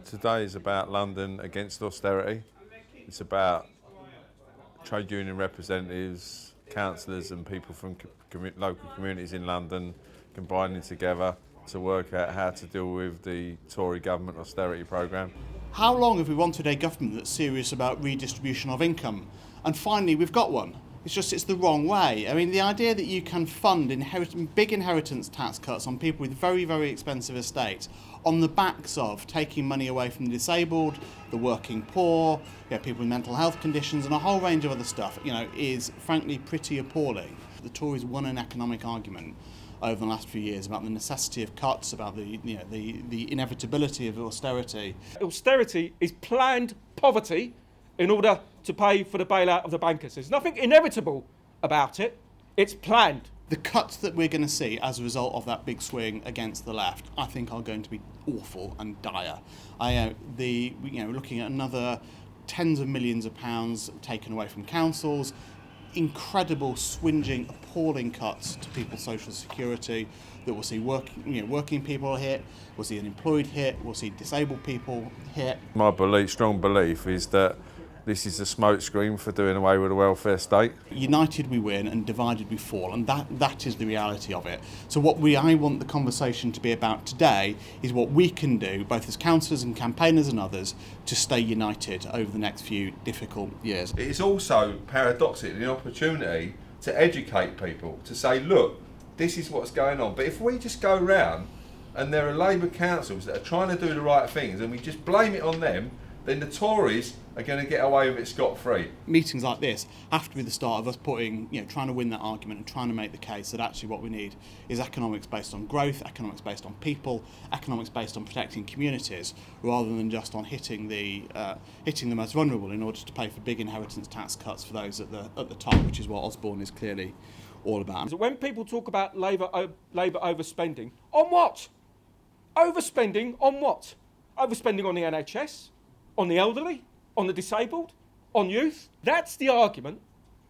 Today is about London against austerity. It's about trade union representatives, councillors and people from local communities in London combining together to work out how to deal with the Tory government austerity programme. How long have we wanted a government that's serious about redistribution of income? And finally we've got one. It's the wrong way. I mean, the idea that you can fund big inheritance tax cuts on people with very, very expensive estates on the backs of taking money away from the disabled, the working poor, people with mental health conditions and a whole range of other stuff, is frankly pretty appalling. The Tories won an economic argument over the last few years about the necessity of cuts, about the inevitability of austerity. Austerity is planned poverty in order to pay for the bailout of the bankers. There's nothing inevitable about it, it's planned. The cuts that we're going to see as a result of that big swing against the left, I think are going to be awful and dire. We're looking at another tens of millions of pounds taken away from councils, incredible, swinging, appalling cuts to people's social security that we'll see working people hit, we'll see unemployed hit, we'll see disabled people hit. My strong belief is that this is a smokescreen for doing away with the welfare state. United we win and divided we fall, and that is the reality of it. So I want the conversation to be about today is what we can do, both as councillors and campaigners and others, to stay united over the next few difficult years. It's also paradoxically an opportunity to educate people, to say, look, this is what's going on. But if we just go round and there are Labour councils that are trying to do the right things and we just blame it on them, then the Tories are going to get away with it scot-free. Meetings like this have to be the start of us trying to win that argument and trying to make the case that actually what we need is economics based on growth, economics based on people, economics based on protecting communities, rather than just on hitting the most vulnerable in order to pay for big inheritance tax cuts for those at the top, which is what Osborne is clearly all about. When people talk about Labour overspending, on what? Overspending on what? Overspending on the NHS? On the elderly, on the disabled, on youth. That's the argument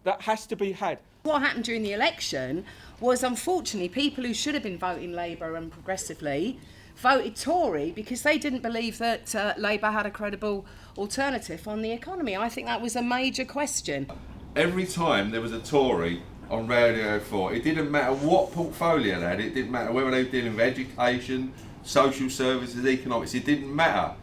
that has to be had. What happened during the election was, unfortunately, people who should have been voting Labour and progressively voted Tory because they didn't believe that Labour had a credible alternative on the economy. I think that was a major question. Every time there was a Tory on Radio 4, it didn't matter what portfolio they had, it didn't matter whether they were dealing with education, social services, economics, it didn't matter.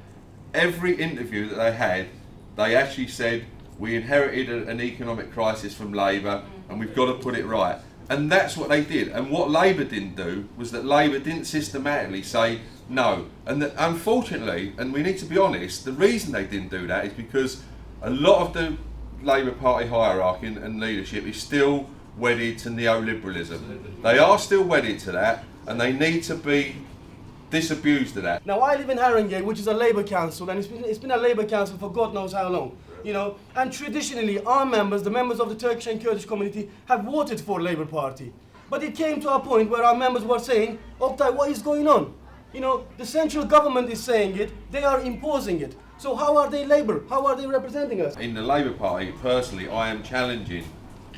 Every interview that they had, they actually said, we inherited an economic crisis from Labour and we've got to put it right. And that's what they did. And what Labour didn't do was that Labour didn't systematically say no. And that, unfortunately, and we need to be honest, the reason they didn't do that is because a lot of the Labour Party hierarchy and leadership is still wedded to neoliberalism. They are still wedded to that and they need to be disabused of that. Now I live in Haringey, which is a Labour council, and it's been a Labour council for God knows how long, and traditionally our members, the members of the Turkish and Kurdish community, have voted for Labour Party. But it came to a point where our members were saying, Oktay, what is going on? The central government is saying it, they are imposing it. So how are they Labour? How are they representing us? In the Labour Party, personally, I am challenging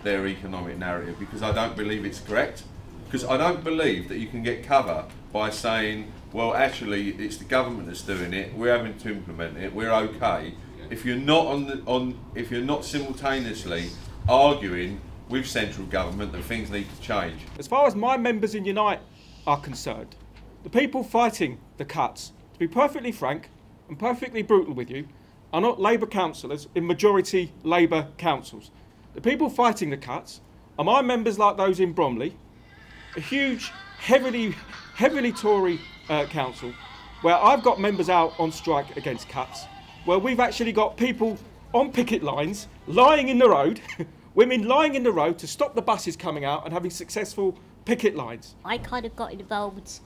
their economic narrative because I don't believe it's correct. Because I don't believe that you can get cover by saying, well, actually, it's the government that's doing it. We're having to implement it. We're okay. If you're not simultaneously arguing with central government that things need to change. As far as my members in Unite are concerned, the people fighting the cuts, to be perfectly frank and perfectly brutal with you, are not Labour councillors in majority Labour councils. The people fighting the cuts are my members like those in Bromley, a huge, heavily Tory council, where I've got members out on strike against cuts, where we've actually got people on picket lines, lying in the road, women lying in the road to stop the buses coming out and having successful picket lines. I kind of got involved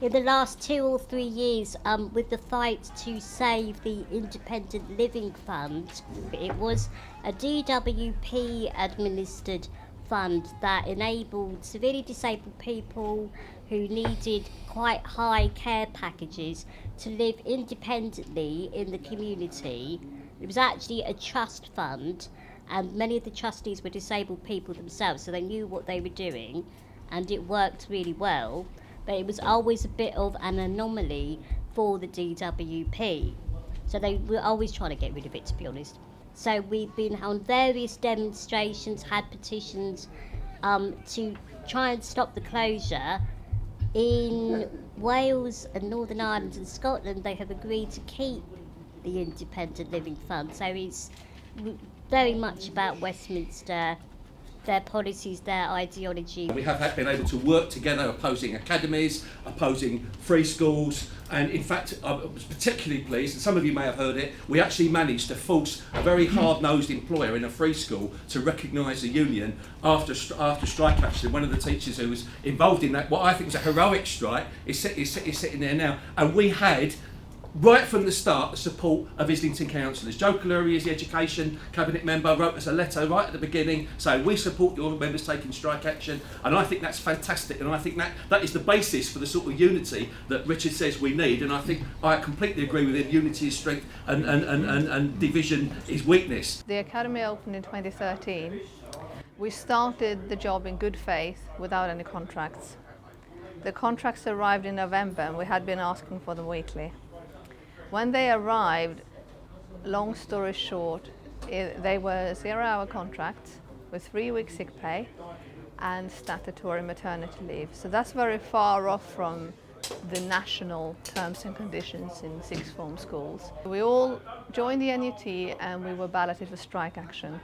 in the last 2 or 3 years with the fight to save the Independent Living Fund. It was a DWP administered fund that enabled severely disabled people who needed quite high care packages to live independently in the community. It was actually a trust fund, and many of the trustees were disabled people themselves, so they knew what they were doing, and it worked really well. But it was always a bit of an anomaly for the DWP. So they were always trying to get rid of it, to be honest. So we've been on various demonstrations, had petitions to try and stop the closure. In Wales and Northern Ireland and Scotland, they have agreed to keep the Independent Living Fund. So it's very much about Westminster, their policies, their ideology. We have been able to work together opposing academies, opposing free schools, and in fact I was particularly pleased, and some of you may have heard it, we actually managed to force a very hard-nosed employer in a free school to recognise the union after strike action. One of the teachers who was involved in that, what I think is a heroic strike, is sitting there now, and we had right from the start the support of Islington councillors. Joe Kaleri is the Education Cabinet member, wrote us a letter right at the beginning saying we support your members taking strike action, and I think that's fantastic, and I think that is the basis for the sort of unity that Richard says we need, and I think I completely agree with him. Unity is strength and division is weakness. The Academy opened in 2013. We started the job in good faith without any contracts. The contracts arrived in November and we had been asking for them weekly. When they arrived, long story short, they were 0-hour contracts with 3 weeks sick pay and statutory maternity leave. So that's very far off from the national terms and conditions in sixth form schools. We all joined the NUT and we were balloted for strike action.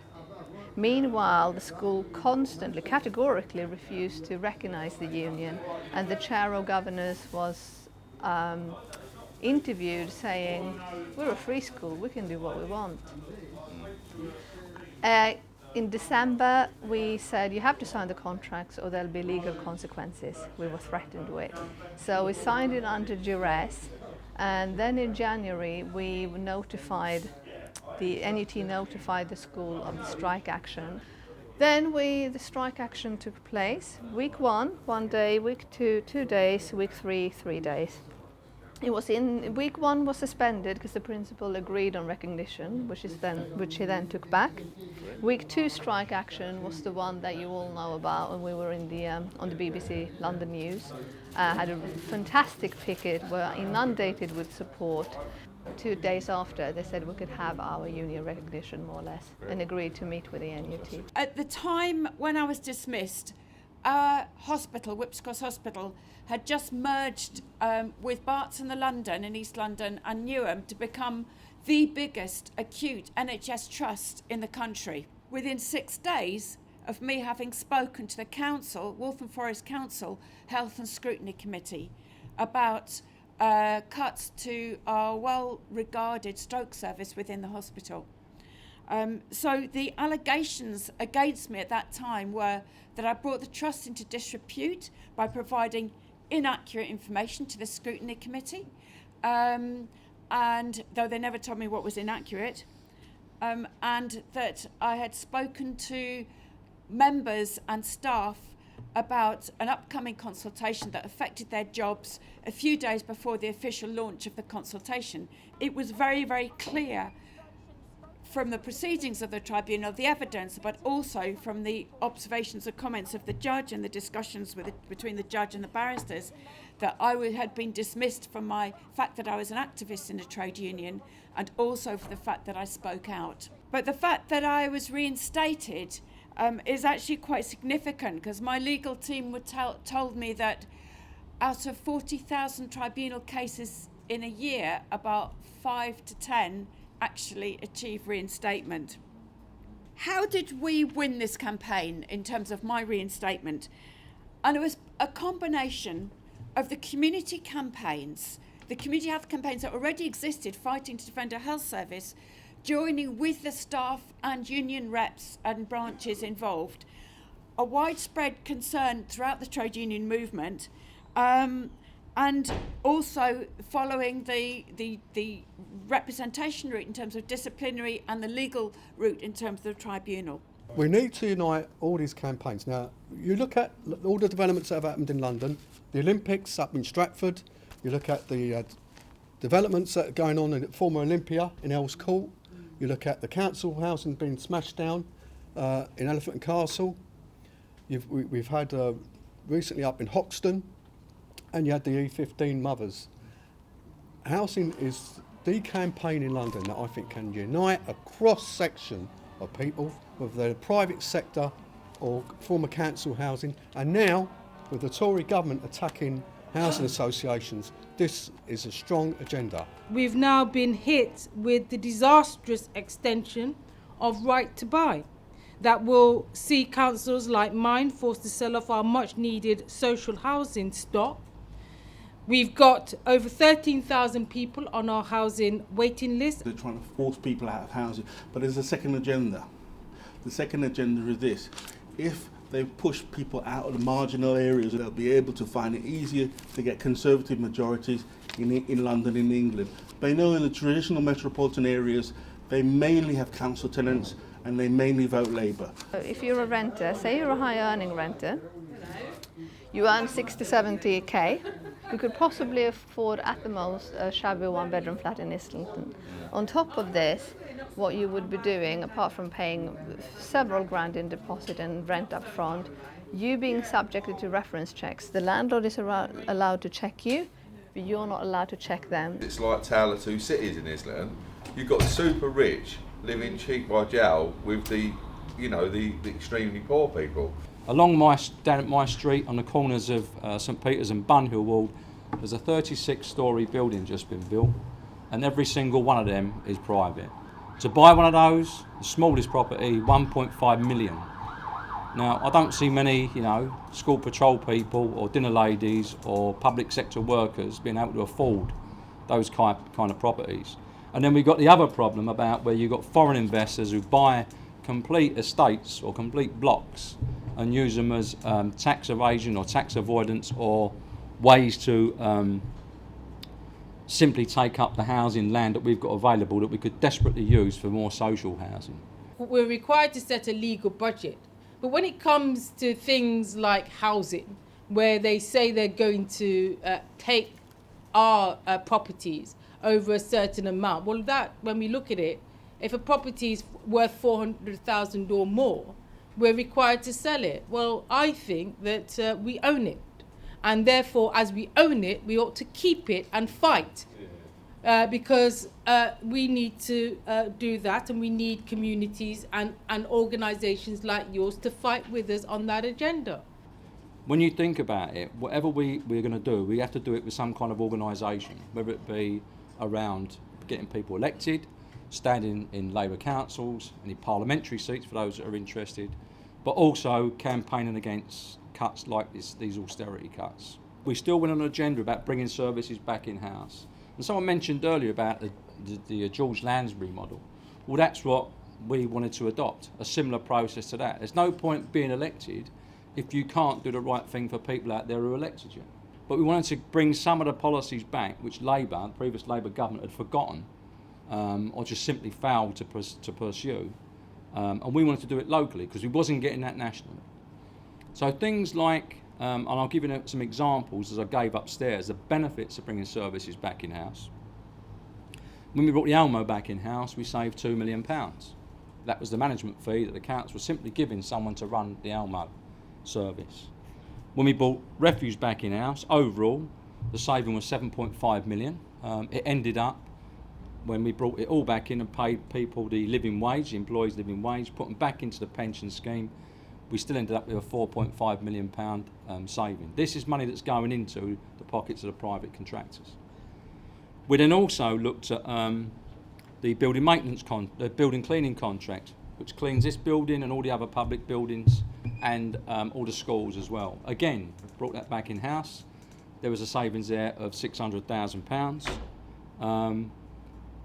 Meanwhile, the school constantly, categorically refused to recognise the union, and the chair of governors was interviewed saying, we're a free school, we can do what we want. In December, we said, you have to sign the contracts or there'll be legal consequences. We were threatened with. So we signed it under duress, and then in January, we notified, the NUT notified the school of the strike action. Then the strike action took place. Week 1, 1 day, week 2, 2 days, week 3, 3 days. It was in week 1 was suspended because the principal agreed on recognition, which he then took back. Week 2 strike action was the one that you all know about, and we were in the on the BBC London News. Had a fantastic picket, were inundated with support. 2 days after, they said we could have our union recognition, more or less, and agreed to meet with the NUT. At the time when I was dismissed, our hospital, Whipps Cross Hospital, had just merged with Barts in the London, in East London and Newham, to become the biggest acute NHS trust in the country. Within 6 days of me having spoken to the council, Waltham Forest Council Health and Scrutiny Committee, about cuts to our well-regarded stroke service within the hospital. So the allegations against me at that time were that I brought the trust into disrepute by providing inaccurate information to the scrutiny committee, and though they never told me what was inaccurate, and that I had spoken to members and staff about an upcoming consultation that affected their jobs a few days before the official launch of the consultation. It was very, very clear from the proceedings of the tribunal, the evidence, but also from the observations and comments of the judge and the discussions between the judge and the barristers, that I had been dismissed from my fact that I was an activist in a trade union, and also for the fact that I spoke out. But the fact that I was reinstated is actually quite significant, because my legal team told me that out of 40,000 tribunal cases in a year, about 5 to 10 actually achieve reinstatement. How did we win this campaign in terms of my reinstatement? And it was a combination of the community campaigns, the community health campaigns that already existed fighting to defend a health service, joining with the staff and union reps and branches involved, a widespread concern throughout the trade union movement, and also following the representation route in terms of disciplinary and the legal route in terms of the tribunal. We need to unite all these campaigns. Now, you look at all the developments that have happened in London, the Olympics up in Stratford, you look at the developments that are going on in former Olympia in Earls Court, you look at the council housing being smashed down in Elephant and Castle, we've had recently up in Hoxton, and you had the E15 mothers. housing is the campaign in London that I think can unite a cross-section of people, whether they're the private sector or former council housing. And now, with the Tory government attacking housing associations, this is a strong agenda. We've now been hit with the disastrous extension of right to buy that will see councils like mine forced to sell off our much needed social housing stock. We've got over 13,000 people on our housing waiting list. They're trying to force people out of housing, but there's a second agenda. The second agenda is this: if they push people out of the marginal areas, they'll be able to find it easier to get Conservative majorities in London, in England. They know in the traditional metropolitan areas, they mainly have council tenants and they mainly vote Labour. If you're a renter, say you're a high earning renter, you earn 60, 70k, you could possibly afford at the most a shabby one-bedroom flat in Islington. On top of this, what you would be doing, apart from paying several grand in deposit and rent up front, you being subjected to reference checks. The landlord is allowed to check you, but you're not allowed to check them. It's like Tale of Two Cities in Islington. You've got the super rich living cheek by jowl with the extremely poor people. Along down at my street, on the corners of St Peter's and Bunhill Ward, there's a 36-storey building just been built, and every single one of them is private. To buy one of those, the smallest property, 1.5 million. Now, I don't see many, school patrol people or dinner ladies or public sector workers being able to afford those kind of properties. And then we've got the other problem about where you've got foreign investors who buy complete estates or complete blocks and use them as tax evasion or tax avoidance or ways to simply take up the housing land that we've got available that we could desperately use for more social housing. We're required to set a legal budget. But when it comes to things like housing, where they say they're going to take our properties over a certain amount, well, that, when we look at it, if a property is worth 400,000 or more, we're required to sell it. Well, I think that we own it. And therefore, as we own it, we ought to keep it and fight. Because we need to do that, and we need communities and organisations like yours to fight with us on that agenda. When you think about it, whatever we're going to do, we have to do it with some kind of organisation, whether it be around getting people elected, standing in Labour councils, any parliamentary seats for those that are interested, but also campaigning against cuts like these austerity cuts. We still went on an agenda about bringing services back in-house. And someone mentioned earlier about the George Lansbury model. Well, that's what we wanted to adopt, a similar process to that. There's no point being elected if you can't do the right thing for people out there who elected you. But we wanted to bring some of the policies back which Labour, the previous Labour government, had forgotten or just simply failed to pursue. And we wanted to do it locally because we wasn't getting that nationally. So things like, and I'll give you some examples as I gave upstairs, the benefits of bringing services back in-house. When we brought the Elmo back in-house, we saved £2 million. That was the management fee that the council was simply giving someone to run the Elmo service. When we brought refuse back in-house, overall, the saving was 7.5 million. It ended up, when we brought it all back in and paid people the living wage, the employees' living wage, put them back into the pension scheme, we still ended up with a £4.5 million saving. This is money that's going into the pockets of the private contractors. We then also looked at the building maintenance, building cleaning contract, which cleans this building and all the other public buildings and all the schools as well. Again, brought that back in-house. There was a savings there of £600,000.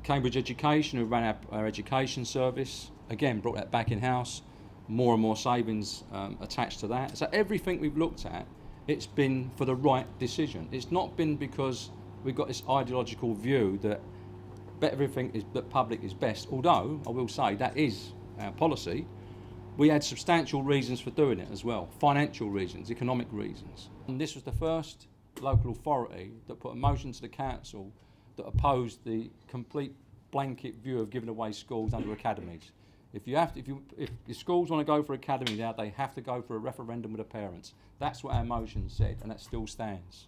Cambridge Education, who ran our education service, again, brought that back in-house. More and more savings attached to that. So everything we've looked at, it's been for the right decision. It's not been because we've got this ideological view that everything that public is best, although I will say that is our policy. We had substantial reasons for doing it as well, financial reasons, economic reasons. And this was the first local authority that put a motion to the council that opposed the complete blanket view of giving away schools under academies. If the schools want to go for academy now, they have to go for a referendum with the parents. That's what our motion said, and that still stands.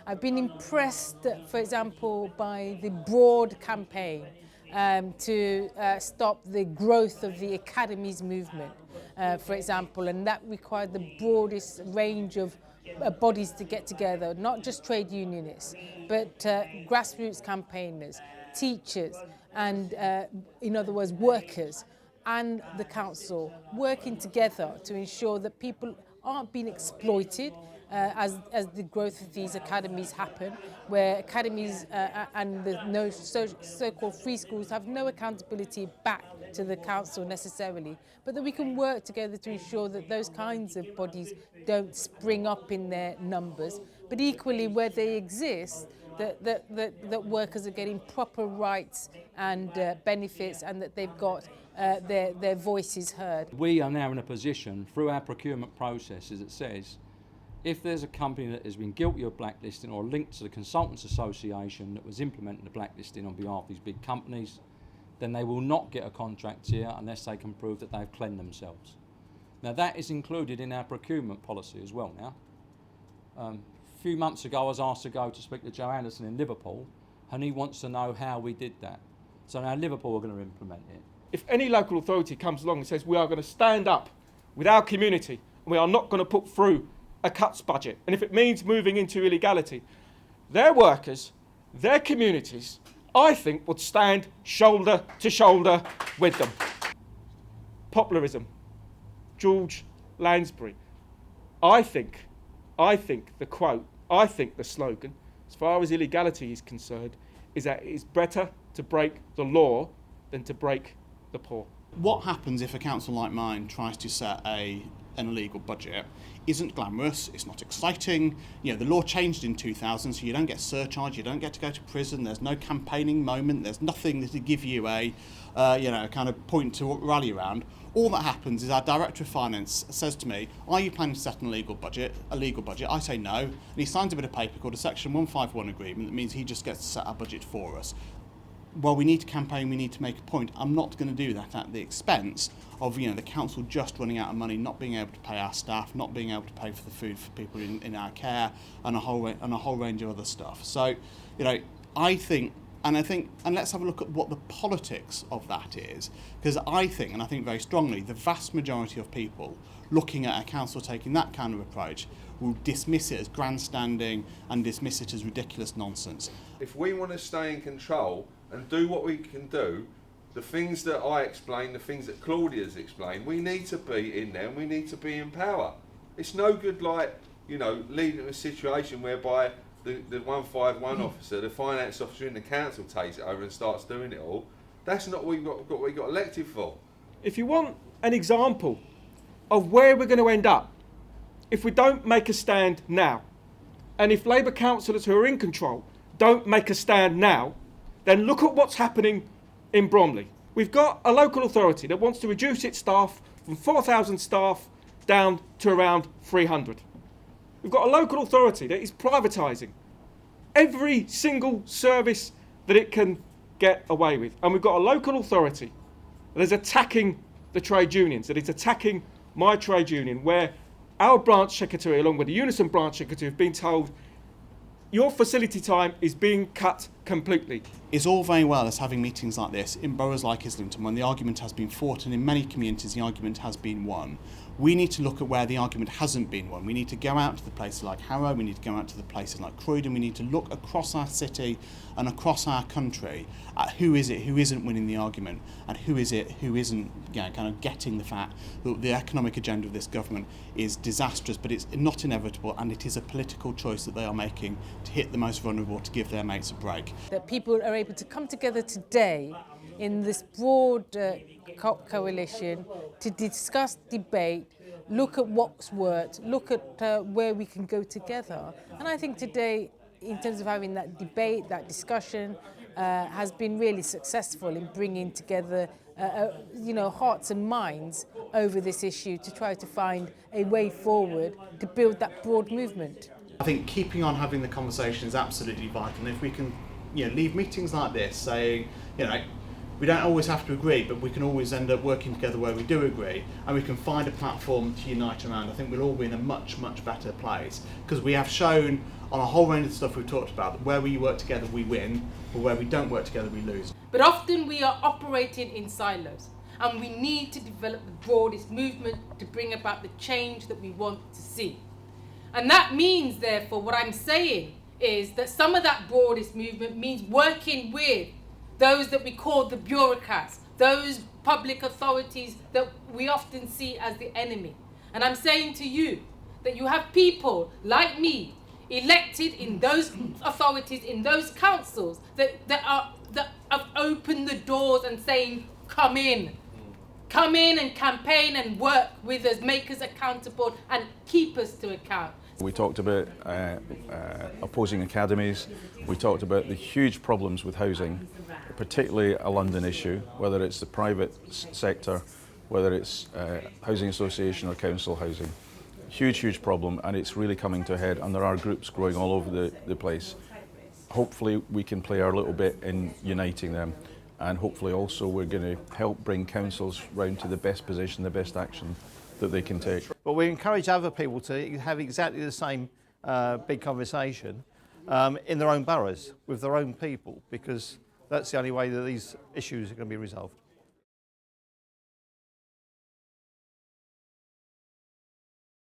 I've been impressed, for example, by the broad campaign to stop the growth of the academies movement, for example, and that required the broadest range of bodies to get together, not just trade unionists, but grassroots campaigners, teachers, and in other words, workers, and the council working together to ensure that people aren't being exploited as the growth of these academies happen, where academies and the so-called free schools have no accountability back to the council necessarily, but that we can work together to ensure that those kinds of bodies don't spring up in their numbers, but equally where they exist, that workers are getting proper rights and benefits, and that they've got their voices heard. We are now in a position through our procurement processes that says if there's a company that has been guilty of blacklisting or linked to the Consultants Association that was implementing the blacklisting on behalf of these big companies, then they will not get a contract here unless they can prove that they've cleansed themselves. Now that is included in our procurement policy as well now. A few months ago I was asked to go to speak to Joe Anderson in Liverpool, and he wants to know how we did that. So now Liverpool are going to implement it. If any local authority comes along and says we are going to stand up with our community and we are not going to put through a cuts budget, and if it means moving into illegality, their workers, their communities, I think would stand shoulder to shoulder with them. Popularism, George Lansbury. I think the quote, I think the slogan, as far as illegality is concerned, is that it is better to break the law than to break the poor. What happens if a council like mine tries to set an illegal budget? Isn't glamorous, it's not exciting. You know, the law changed in 2000, so you don't get surcharge, you don't get to go to prison, there's no campaigning moment, there's nothing to give you a kind of point to rally around. All that happens is our Director of Finance says to me, are you planning to set an illegal budget? I say no, and he signs a bit of paper called a Section 151 agreement that means he just gets to set our budget for us. Well, we need to campaign, we need to make a point. I'm not going to do that at the expense of the council just running out of money, not being able to pay our staff, not being able to pay for the food for people in our care, and a whole range of other stuff. So, I think, and let's have a look at what the politics of that is, because I think very strongly, the vast majority of people looking at a council taking that kind of approach will dismiss it as grandstanding and dismiss it as ridiculous nonsense. If we want to stay in control and do what we can do, the things that I explained, the things that Claudia's explained, we need to be in there and we need to be in power. It's no good leading to a situation whereby the 151 officer, the finance officer in the council takes it over and starts doing it all. That's not what we got elected for. If you want an example of where we're going to end up if we don't make a stand now, and if Labour councillors who are in control don't make a stand now, then look at what's happening in Bromley. We've got a local authority that wants to reduce its staff from 4,000 staff down to around 300. We've got a local authority that is privatising every single service that it can get away with. And we've got a local authority that is attacking the trade unions, that is attacking my trade union, where our branch secretary, along with the Unison branch secretary, have been told your facility time is being cut completely. It's all very well as having meetings like this in boroughs like Islington when the argument has been fought, and in many communities the argument has been won. We need to look at where the argument hasn't been won. We need to go out to the places like Harrow, we need to go out to the places like Croydon, we need to look across our city and across our country at who is it who isn't winning the argument, and who is it who isn't kind of getting the fact that the economic agenda of this government is disastrous, but it's not inevitable, and it is a political choice that they are making to hit the most vulnerable, to give their mates a break. That people are able to come together today in this broad coalition to discuss, debate, look at what's worked, look at where we can go together. And I think today, in terms of having that debate, that discussion, has been really successful in bringing together hearts and minds over this issue to try to find a way forward to build that broad movement. I think keeping on having the conversation is absolutely vital, and if we can leave meetings like this saying, We don't always have to agree, but we can always end up working together where we do agree, and we can find a platform to unite around. I think we'll all be in a much, much better place, because we have shown on a whole range of stuff we've talked about that where we work together we win, but where we don't work together we lose. But often we are operating in silos, and we need to develop the broadest movement to bring about the change that we want to see. And that means, therefore, what I'm saying is that some of that broadest movement means working with those that we call the bureaucrats, those public authorities that we often see as the enemy. And I'm saying to you that you have people like me elected in those authorities, in those councils that have opened the doors and saying, come in and campaign and work with us, make us accountable and keep us to account. We talked about opposing academies. We talked about the huge problems with housing, particularly a London issue, whether it's the private sector, whether it's housing association or council housing. Huge problem, and it's really coming to a head, and there are groups growing all over the place. Hopefully we can play our little bit in uniting them, and hopefully also we're going to help bring councils round to the best position, the best action that they can take. But we encourage other people to have exactly the same big conversation in their own boroughs, with their own people, because that's the only way that these issues are going to be resolved.